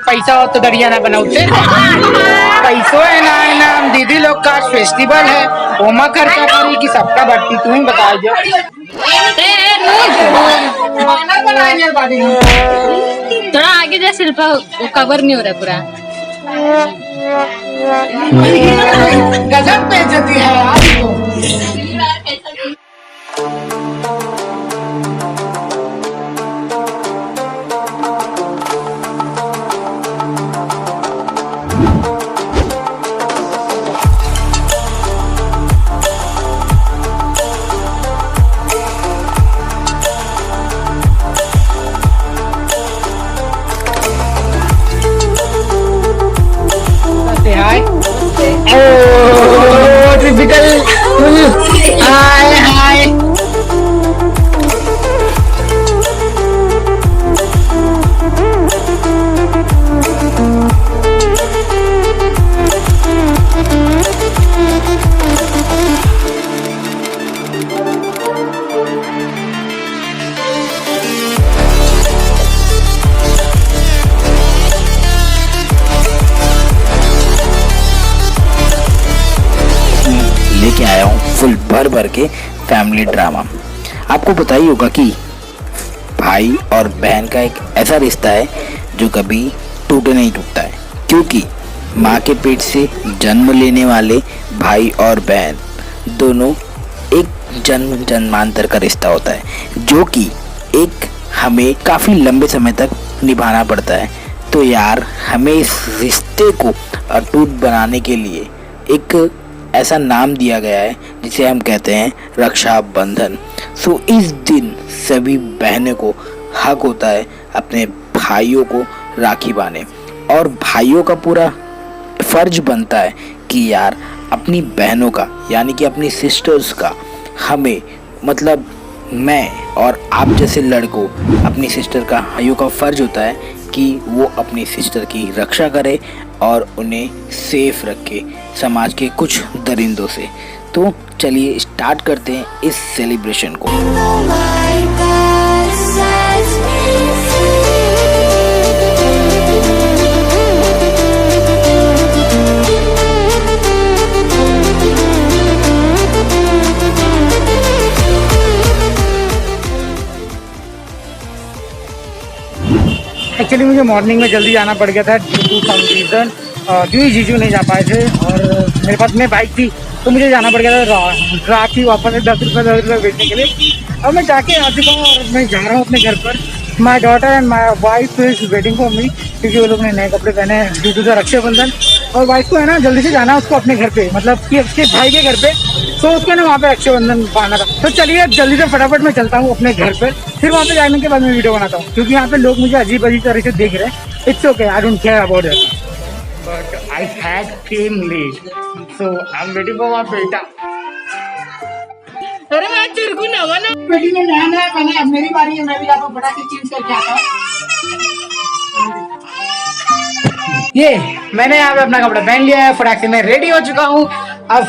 पैसा हो तो दरिया ना बनाते पैसों है ना नाम दीदी लोग का फेस्टिवल है ओमा खर्चा करी कि सबका बढ़ती तू ही बता दो थोड़ा आगे जा शिल्पा, वो कवर नहीं हो रहा पूरा। गजब बेइज्जती है यार तो। हाय ओ टिपिकल हाय हाय लेके आया हूँ फुल भर भर के फैमिली ड्रामा। आपको पता ही होगा कि भाई और बहन का एक ऐसा रिश्ता है जो कभी टूटे नहीं टूटता है, क्योंकि माँ के पेट से जन्म लेने वाले भाई और बहन दोनों एक जन्म जन्मांतर का रिश्ता होता है, जो कि एक हमें काफ़ी लंबे समय तक निभाना पड़ता है। तो यार हमें इस रिश्ते को अटूट बनाने के लिए एक ऐसा नाम दिया गया है जिसे हम कहते हैं रक्षाबंधन। सो इस दिन सभी बहनों को हक होता है अपने भाइयों को राखी बांधे, और भाइयों का पूरा फर्ज बनता है कि यार अपनी बहनों का यानी कि अपनी सिस्टर्स का हमें मतलब मैं और आप जैसे लड़कों अपनी सिस्टर का भाइयों का फर्ज होता है कि वो अपनी सिस्टर की रक्षा करे और उन्हें सेफ रखे समाज के कुछ दरिंदों से। तो चलिए स्टार्ट करते हैं इस सेलिब्रेशन को। एक्चुअली मुझे मॉर्निंग में जल्दी जाना पड़ गया था ड्यू टू सम रीज़न, क्योंकि जीजू नहीं जा पाए थे और मेरे पास में बाइक थी तो मुझे जाना पड़ गया था राखी वापस 10 रुपये बेचने के लिए। अब मैं जाके आ चुका हूँ और मैं जा रहा हूँ अपने घर पर। My daughter and my wife is waiting for me, क्योंकि वो लोग ने नए कपड़े पहने हैं ड्यू टू द रक्षाबंधन। और वाइफ को है ना जल्दी से जाना है उसको अपने घर पे, मतलब कि उसके भाई के घर पे, तो उसको ना वहाँ पे रक्षाबंधन पाना था। तो चलिए जल्दी से फटाफट मैं चलता हूँ अपने घर पर, फिर वहाँ पे जाने के बाद मैं वीडियो बनाता हूँ, क्योंकि यहाँ पे लोग मुझे अजीब अजीब तरह से देख रहे हैं। It's okay, I don't care about it, but I had came late, so I am waiting for my बेटा। अरे मैं तेरे को ना बेटी ने जाना है, मैंने अब मेरी बारी है, मैं भी जाता हूँ फटाफट चेंज करके आता हूँ। ये मैंने यहाँ पे अपना कपड़ा पहन लिया है, फटाक से मैं रेडी हो चुका हूँ। अब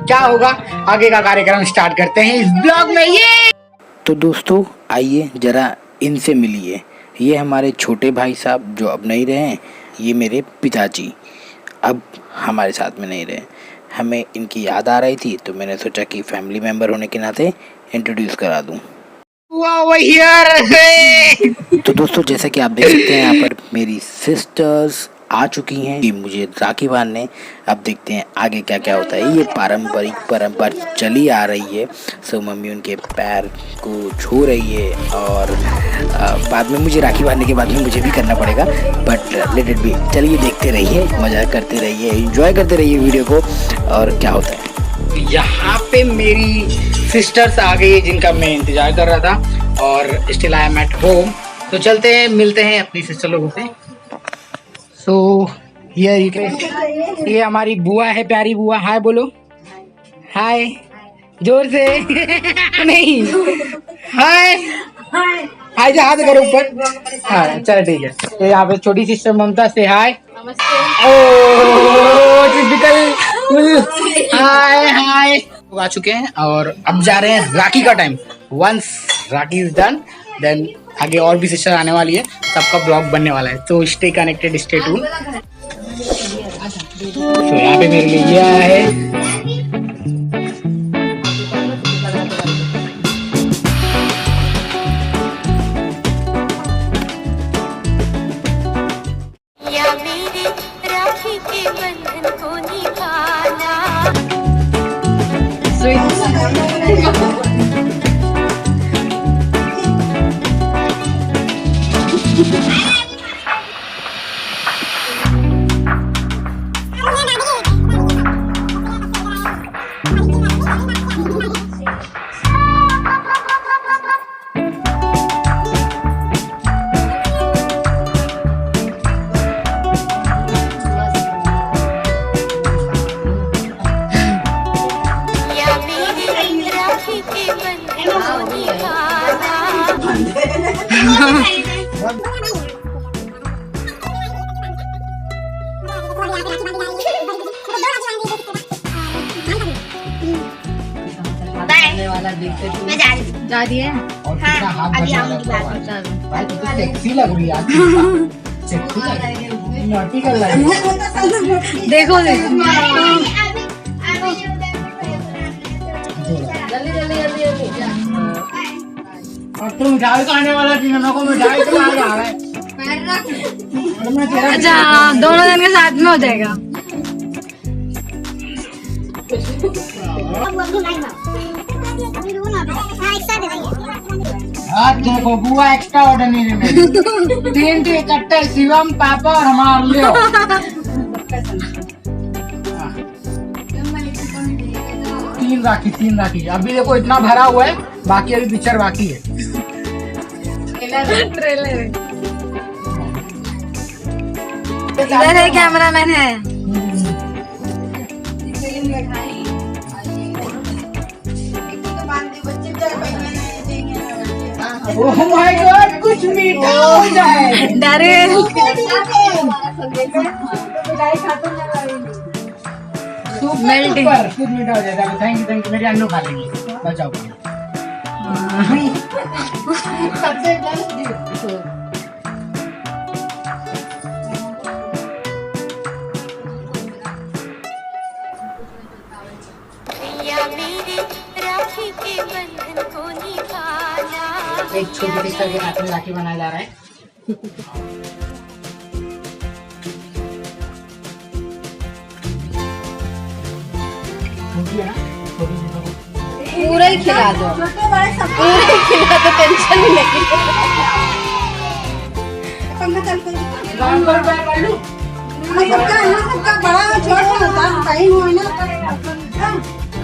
क्या होगा आगे का कार्यक्रम स्टार्ट करते हैं इस ब्लॉग में। ये तो दोस्तों आइए जरा इनसे मिलिए। ये हमारे छोटे भाई साहब जो अब नहीं रहे हैं, ये मेरे पिताजी अब हमारे साथ में नहीं रहे। हमें इनकी याद आ रही थी तो मैंने सोचा कि फैमिली मेम्बर होने के नाते इंट्रोड्यूस करा दूं। तो दोस्तों जैसा कि आप देख सकते हैं यहाँ पर मेरी सिस्टर्स आ चुकी हैं कि मुझे राखी बांधने। अब देखते हैं आगे क्या क्या होता है। ये पारंपरिक परंपरा चली आ रही है। सो मम्मी उनके पैर को छू रही है और बाद में मुझे राखी बांधने के बाद में मुझे भी करना पड़ेगा, बट लेट इट बी। चलिए देखते रहिए, मजा करते रहिए, एंजॉय करते रहिए वीडियो को और क्या होता है। यहाँ पे मेरी सिस्टर्स आ गई जिनका मैं इंतजार कर रहा था और still I am at home. तो चलते हैं मिलते हैं अपनी सिस्टर लोगों से। सो ये हमारी बुआ है, प्यारी बुआ। हाय बोलो, हाय जोर से नहीं, हाय हाय जो हाथ करो ऊपर। हाँ चलो ठीक है। तो यहाँ पे छोटी सिस्टर ममता से हाय। हाय हाय आ चुके हैं और अब जा रहे हैं राखी का time. Once Rakhi is done then आगे और भी सिस्टर आने वाली है, सबका ब्लॉग बनने वाला है, तो स्टे कनेक्टेड, स्टे ट्यून। तो यहाँ पे मेरे लिए ये आया है जा रही है। अभी सेक्सी लग रही है, सेक्सी लग रही है, नॉटी कर रही है। देखो और तुम मिठाई खाने वाला थी, मेरे को मिठाई खिला रहा है। अच्छा हाँ, दोनों जन के साथ में हो जाएगा। देखो बुआ एक्स्ट्रा ऑर्डर नहीं देंगे, 3 इकट्ठे, शिवम, पापा और हमारे लिए। तीन राखी अभी देखो इतना भरा हुआ है, बाकी अभी पिक्चर बाकी है। ट्रेलर इधर है, कैमरामैन है। ओह माय गॉड, कुछ मीठा हो जाए। मेल्टिंग कुछ मीठा हो जाएगा। थैंक यू, मेरे अन्नू खा लेंगे, बचाओ। सबसे एक छोटी सिस्टर के हाथ में राखी बनाया जा रहा है। पूरा ही खिला दो, पूरा ही खिला दो, टेंशन नहीं लगी।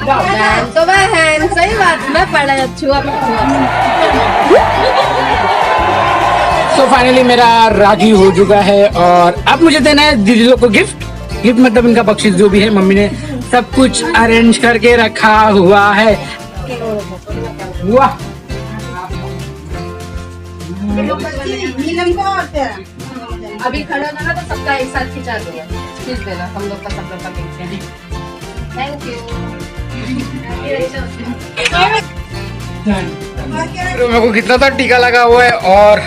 बहन तो बहन, सही बात, मैं पढ़ा छुआ। तो फाइनली मेरा राखी हो चुका है और अब मुझे देना है दीदी लोग को गिफ्ट मतलब इनका बख्शिश जो भी है। मम्मी ने सब कुछ अरेंज करके रखा हुआ है। वाह, अभी खड़ा ना तो सबका एक साथ खिंचा देगा, खींच देना हम लोग का, सब लोग का देखते हैं। Thank you. मेरे को कितना तो टीका लगा हुआ है और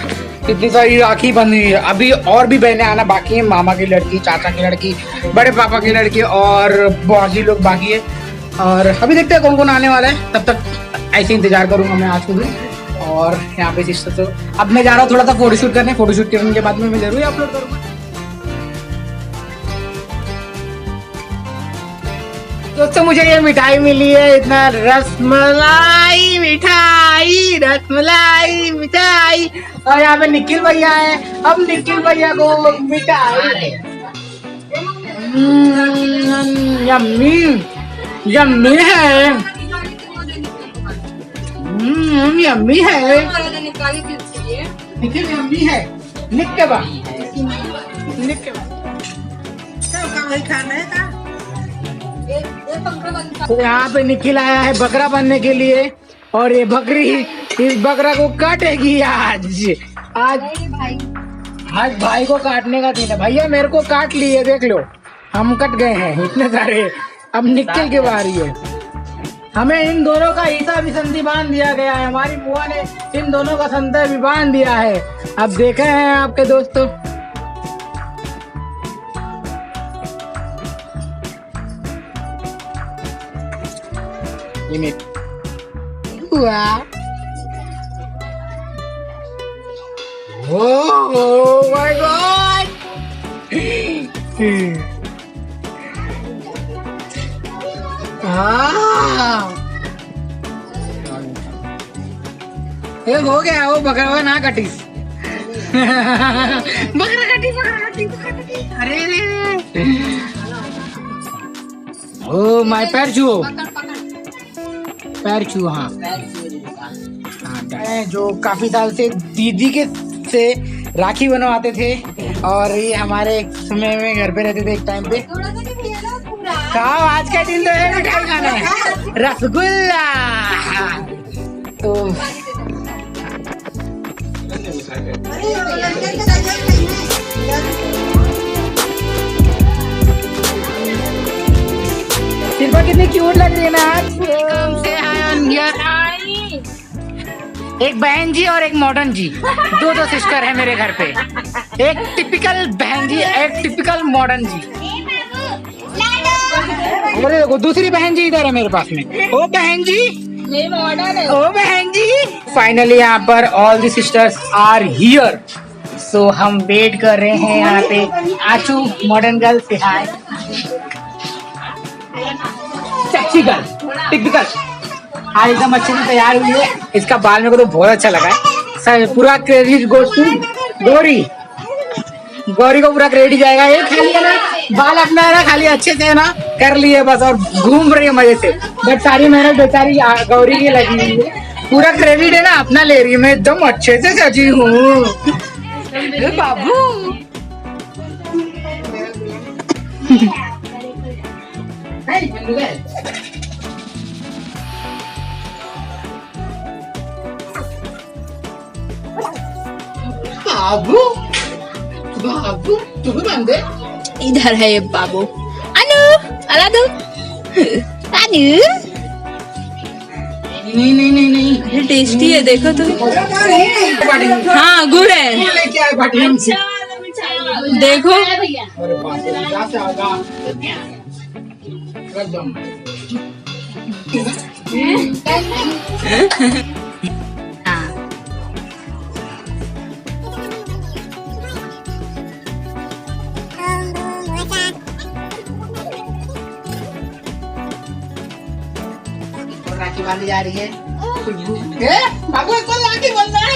कितनी सारी राखी बंधी है। अभी और भी बहनें आना बाकी है, मामा की लड़की, चाचा की लड़की, बड़े पापा की लड़की और बाकी लोग बाकी है। और अभी देखते हैं कौन कौन आने वाला है, तब तक ऐसे इंतजार करूंगा मैं आज को भी। और यहाँ पे सिस्टर तो अब मैं जा रहा हूँ थोड़ा सा फोटोशूट करने, फोटोशूट करने के बाद में मैं जरूर अपलोड करूंगा। दोस्तों मुझे ये मिठाई मिली है, इतना रसमलाई मिठाई, रसमलाई मिठाई। और यहाँ पे निखिल भैया है, अब निखिल भैया को मिठाई। यम्मी यम्मी है, यम्मी है, निखिल यम्मी है। निक के बाद तो यहाँ पे निखिल आया है बकरा बनने के लिए और ये बकरी इस बकरा को काटेगी आज भाई को काटने का दिन है। भैया मेरे को काट लिए, देख लो हम कट गए हैं इतने सारे। अब निखिल की बारी है। हमें इन दोनों का ईसा भी संधि बांध दिया गया है। हमारी बुआ ने इन दोनों का संधि भी बांध दिया है। अब देखे हैं आपके दोस्तों। Oh my God! ये हो गया, वो बकरा हुआ ना कटीस। बकरा कटी। अरे ओ माय पैर छुओ, पैर छुओ। हाँ, जो काफी साल से दीदी के से राखी बनवाते थे और ये हमारे समय में घर पे रहते थे एक टाइम पे। खाओ, आज का दिन तो है मिठाई खाना है, रसगुल्ला। तो शिल्पा कितनी क्यूट लग रही है ना आज। एक बहन जी और एक मॉडर्न जी, दो सिस्टर है मेरे घर पे। एक टिपिकल बहन जी, एक टिपिकल मॉडर्न जी। और देखो दूसरी बहन जी इधर है मेरे पास में। ओ बहन जी, ओ बहन जी। फाइनली यहाँ पर all the sisters are here. So हम वेट कर रहे हैं यहाँ पे। आचू मॉडर्न गर्ल से हाय। Sexy girl, typical. आज एकदम अच्छे से तैयार हुई है। इसका बाल मेरे को तो बहुत अच्छा लगा है। सर पूरा क्रेडिट गोes टू गौरी। गौरी को पूरा क्रेडिट जाएगा। ये खाली है ना, बाल अपना है ना, खाली अच्छे से है ना कर लिए बस, और घूम रही है मजे से। बट सारी मेहनत बेचारी गौरी की लगी हुई है। पूरा क्रेडिट है ना अपना ले रही है। मैं एकदम अच्छे से सजी हूँ बाबू। बाबू बाबू तू भी बंद है। इधर है ये बाबू। अनु अनु अनु। नहीं टेस्टी है, देखो तो। हाँ गुड़ है, लेके आए पार्टी हमसे। देखो। अरे बाप रे, क्या से आगा एकदम। राखी बांधी जा रही है। बाबू इसको राखी बांधना है।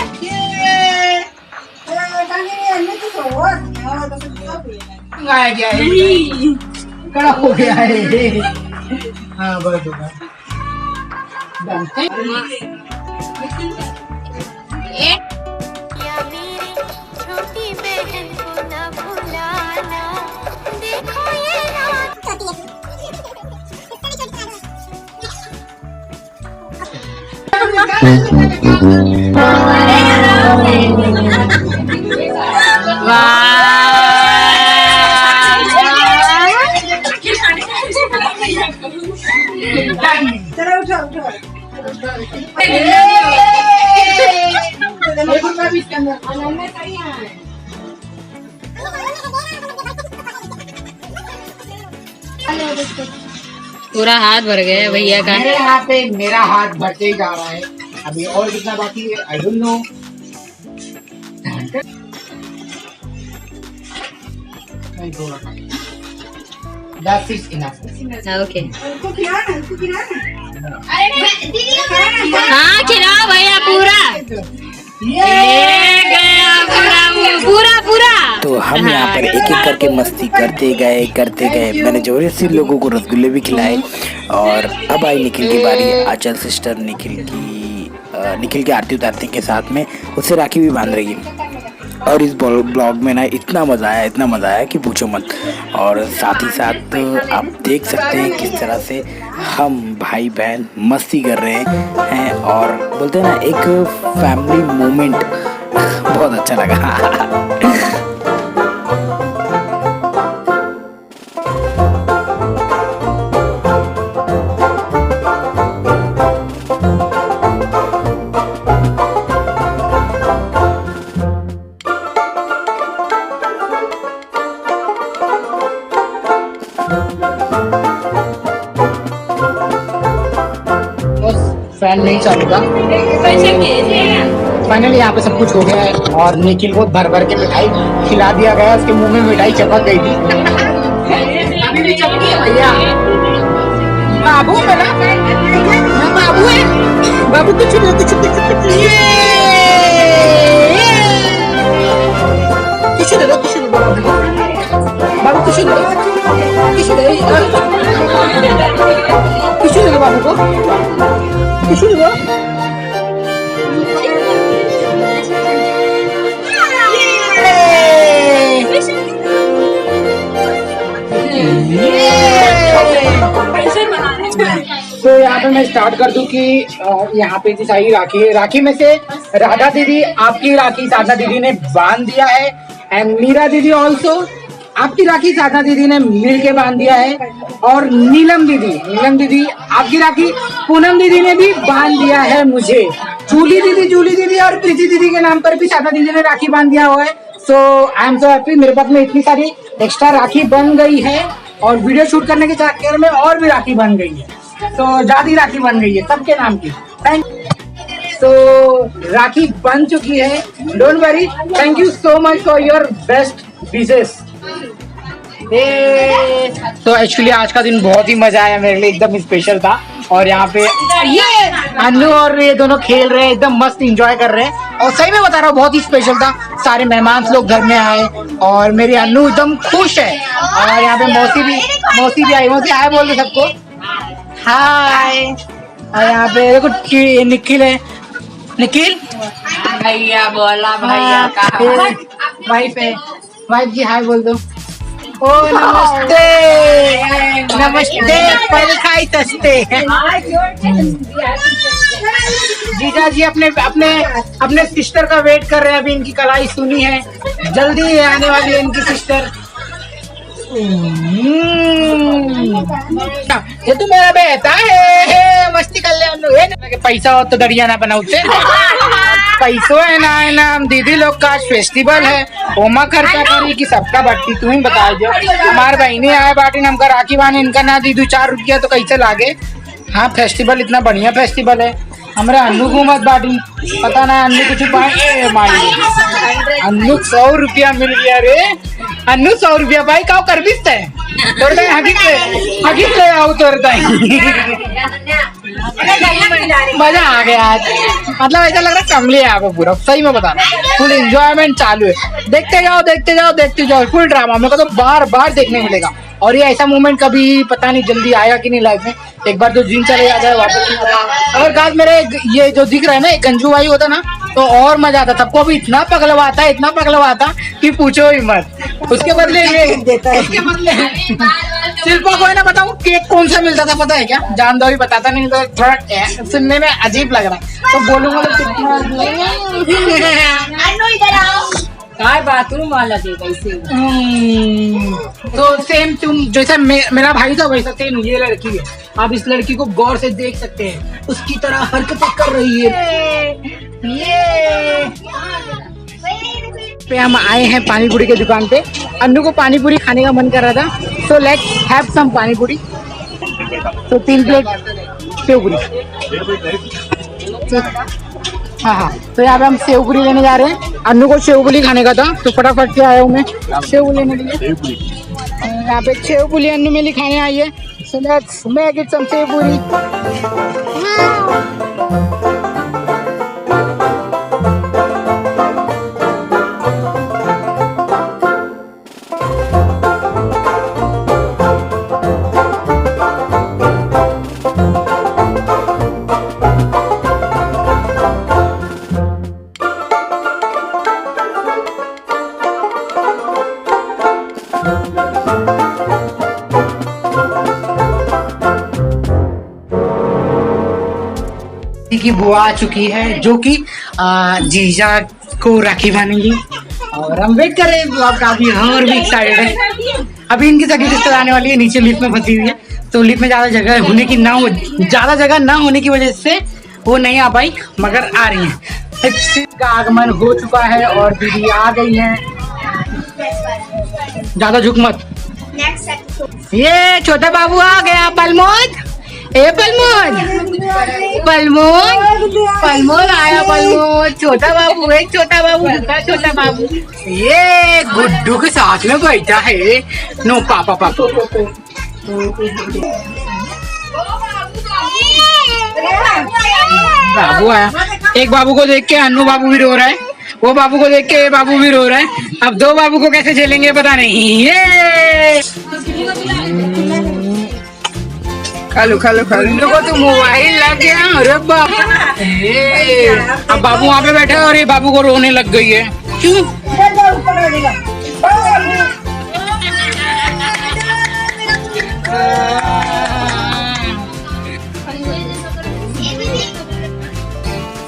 गया है, कड़ा हो गया है। हाँ बस होगा। छोटी बहन को न भुलाना, देखो ये पूरा हाथ भर गया भैया का। मेरे यहाँ पे मेरा हाथ भरते ही जा रहा है। अभी और कितना बाकी है आई don't no. That is enough. Okay. हाँ खिलाओ भैया पूरा। ये गया पूरा। तो हम यहाँ पर एक एक करके मस्ती करते गए। मैंने जबरदस्ती लोगों को रसगुल्ले भी खिलाए। और अब आई निखिल की बारी। आंचल सिस्टर निखिल की आरती उतारने के साथ में उससे राखी भी बांध रही है। और इस ब्लॉग में ना इतना मज़ा आया कि पूछो मत। और साथ ही साथ आप देख सकते हैं किस तरह से हम भाई बहन मस्ती कर रहे हैं। और बोलते हैं ना एक फैमिली मोमेंट बहुत अच्छा लगा। फैन नहीं चलूंगा। फाइनली यहाँ पे सब कुछ हो गया है और निखिल को भर भर के मिठाई खिला दिया गया। उसके मुंह में मिठाई चपक गई थी। अभी भी चपकी है भैया। बाबू मेरा बाबू है। बाबू कुछ कुछ दे दो बाबू कुछ दे दो बाबू को कुछ दे दो। तो यहाँ पे मैं स्टार्ट कर दूं कि यहाँ पे जी सारी राखी है। राखी में से राधा दीदी आपकी राखी साधना दीदी ने बांध दिया है एंड मीरा दीदी ऑल्सो आपकी राखी साधना दीदी ने मिल के बांध दिया है। और नीलम दीदी आपकी राखी पूनम दीदी ने भी बांध दिया है मुझे। जूली दीदी और प्रीति दीदी के नाम पर भी साधना दीदी ने राखी बांध दिया हुआ है। सो आई एम सो हैप्पी। मेरे पास में इतनी सारी एक्स्ट्रा राखी बन गई है और वीडियो शूट करने के चक्कर में और भी राखी बन गई है। तो ज्यादा राखी बन गई है सबके नाम की। थैंक तो राखी बन चुकी है। Don't worry. Thank you so much for your best wishes. तो एक्चुअली आज का दिन बहुत ही मजा आया मेरे लिए, एकदम स्पेशल था। और यहाँ पे ये अन्नू और ये दोनों खेल रहे हैं, एकदम मस्त एंजॉय कर रहे हैं। और सही में बता रहा हूँ बहुत ही स्पेशल था। सारे मेहमान लोग घर में आए और मेरी अन्नू एकदम खुश है। और यहाँ पे मौसी भी आई। मौसी हाय बोल दो सबको। हाय। और यहाँ पे देखो निखिल है। निखिल भैया बोला भैया का वाइफ है। वाइफ जी हाय बोल दो। ओ नमस्ते पलखाई तस्ते। जीजा जी अपने सिस्टर का वेट कर रहे हैं। अभी इनकी कलाई सुनी है, जल्दी आने वाली है इनकी सिस्टर। ये तो मेरा बेटा है, मस्ती कर ले। पैसा हो तो दरिया ना बनाऊ पैसों है ना हम दीदी लोग का आज फेस्टिवल है। ओमा खर्चा करी कि सबका बाटी तू ही बता दो। हमारे बहनी आए बाटी हमका राखी बाने इनका ना दी 2-4 रुपया तो कैसे लागे। हाँ फेस्टिवल इतना बढ़िया फेस्टिवल है। हमारे अन्नू को मत बाटी, पता ना अन्नू कुछ पाए मांगे। अन्नू 100 रुपया मिल गया रे। अन्नू 100 रुपया भाई का कर भी तोड़ता है हकीक ले आओ तोड़ता है। मजा आ गया आज। मतलब ऐसा लग रहा है कमली है यहाँ पे पूरा। सही में बता रहा हूँ फुल एंजॉयमेंट चालू है। देखते जाओ फुल ड्रामा। मेरे को तो बार देखने मिलेगा। और ये ऐसा मोमेंट कभी पता नहीं जल्दी आएगा कि नहीं लाइफ में। एक बार तो जिन चले जाता है वापस नहीं आता। और गाइस मेरे ये जो दिख रहा है ना एक गंजू भाई होता ना तो और मजा आता। सबको भी इतना पगलवाता कि पूछो ही मत। उसके बदले ये देता है। उसके बदले शिल्पा को ना बताऊं केक कौन सा मिलता था पता है क्या? जान दो भी बताता नहीं तो थोड़ा सुनने में अजीब लग रहा है तो बोलूंगा बाथरूम वाला दे कैसे। तो सेम तुम जैसा मेरा भाई था वैसा सेम ये लड़की है। आप इस लड़की को गौर से देख सकते हैं, उसकी तरह हरकतें कर रही है। ये पे हम आए हैं पानी पूरी के दुकान पे। अन्नू को पानी पूरी खाने का मन कर रहा था तो लेट्स हैव सम पानी पूरी। तो 3 प्लेट सेव पूरी। हाँ तो यहाँ पे हम सेव पूरी लेने जा रहे हैं। अन्नू को सेव पूरी खाने का था तो फटाफट से आया हूँ मैं सेव लेने के लिए। यहाँ पे सेव पूरी अन्नू मेरी खाने आई है। So let's make it some sev puri. की बुआ आ चुकी है जो कि जीजा को राखी बांधेंगी और हम वेट कर रहे हैं। आप काफी और भी एक्साइटेड है। अभी इनकी सगी सिस्टर आने वाली है, नीचे लिफ्ट में फंसी हुई है तो लिफ्ट में ज्यादा जगह ना होने की वजह से वो नहीं आ पाई मगर आ रही है। का आगमन हो चुका है और दीदी आ गई है। ज्यादा झुक मत। ये छोटा बाबू आ गया। पलमोद, ए पलमोद, पलमोद आया। पलमोद छोटा बाबू है, छोटा बाबू दूसरा छोटा बाबू। ये गुड्डू के साथ में बैठा है। नो पापा पापा। बाबू आया। एक बाबू को देख के अन्नू बाबू भी रो रहा है, वो बाबू को देख के ये बाबू भी रो रहा है। अब दो बाबू को कैसे झेलेंगे पता नहीं। ये खालो खालो खालो। इन लोगों को तो मोबाइल लग गया। अरे बाप, अब बाबू वहाँ पे बैठा है और ये बाबू को रोने लग गई है। क्यों?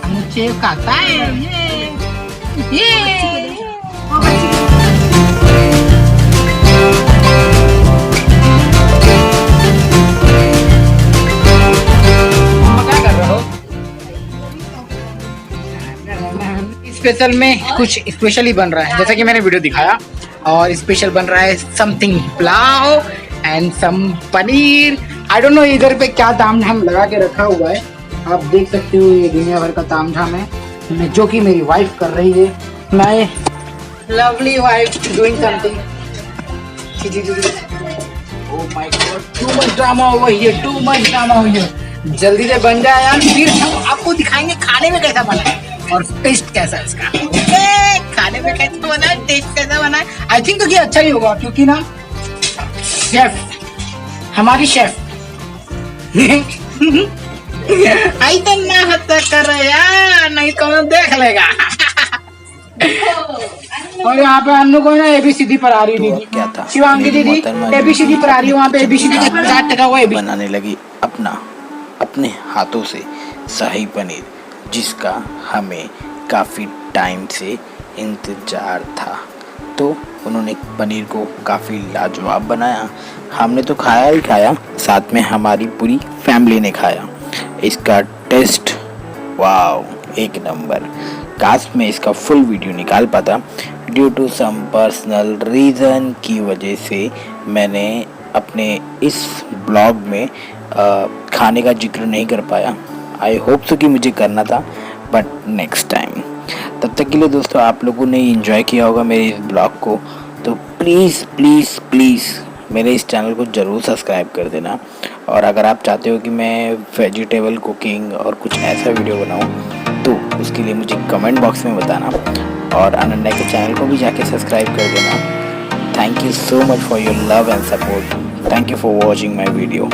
मुझे खाता है ये। स्पेशल में कुछ स्पेशल ही बन रहा है, जैसा कि मैंने वीडियो दिखाया। और स्पेशल बन रहा है something pulao and some paneer. I don't know इधर पे क्या ताम झाम लगा के रखा हुआ है, आप देख सकते हो। ये दुनिया भर का ताम झाम है जो कि मेरी वाइफ कर रही है। My lovely wife doing something. Oh my God, too much drama over here, too much drama over here. जल्दी से बन जाए यार, फिर हम आपको दिखाएंगे खाने में कैसा बना है और टेस्ट कैसा है इसका। खाने में कैसा बना है, टेस्ट कैसा बना है। आई थिंक तो ये अच्छा ही होगा, क्योंकि ना शेफ, हमारी शेफ आई तो ना हत्या कर रहे यार, नहीं तो मैं देख लेगा। और यहाँ पे अन्नू को ना ABCD पर आ रही थी, क्या था, शिवांगी दीदी ABCD पर आ रही है। वहाँ पे ABCD का चार्ट लगा हुआ है। बनाने लगी अपने हाथों से शाही पनीर, जिसका हमें काफ़ी टाइम से इंतज़ार था। तो उन्होंने पनीर को काफ़ी लाजवाब बनाया। हमने तो खाया ही खाया, साथ में हमारी पूरी फैमिली ने खाया। इसका टेस्ट वाव, एक नंबर। काश मैं इसका फुल वीडियो निकाल पाता, due to some personal reason की वजह से मैंने अपने इस ब्लॉग में खाने का जिक्र नहीं कर पाया। आई होप सो कि मुझे करना था, बट नेक्स्ट टाइम। तब तक के लिए दोस्तों, आप लोगों ने एंजॉय किया होगा मेरे इस ब्लॉग को, तो प्लीज़ प्लीज़ प्लीज़ मेरे इस चैनल को ज़रूर सब्सक्राइब कर देना। और अगर आप चाहते हो कि मैं वेजिटेबल कुकिंग और कुछ ऐसा वीडियो बनाऊं, तो उसके लिए मुझे कमेंट बॉक्स में बताना। और अनन्या के चैनल को भी जाके सब्सक्राइब कर देना। Thank you so much for your love and support. Thank you for watching my video.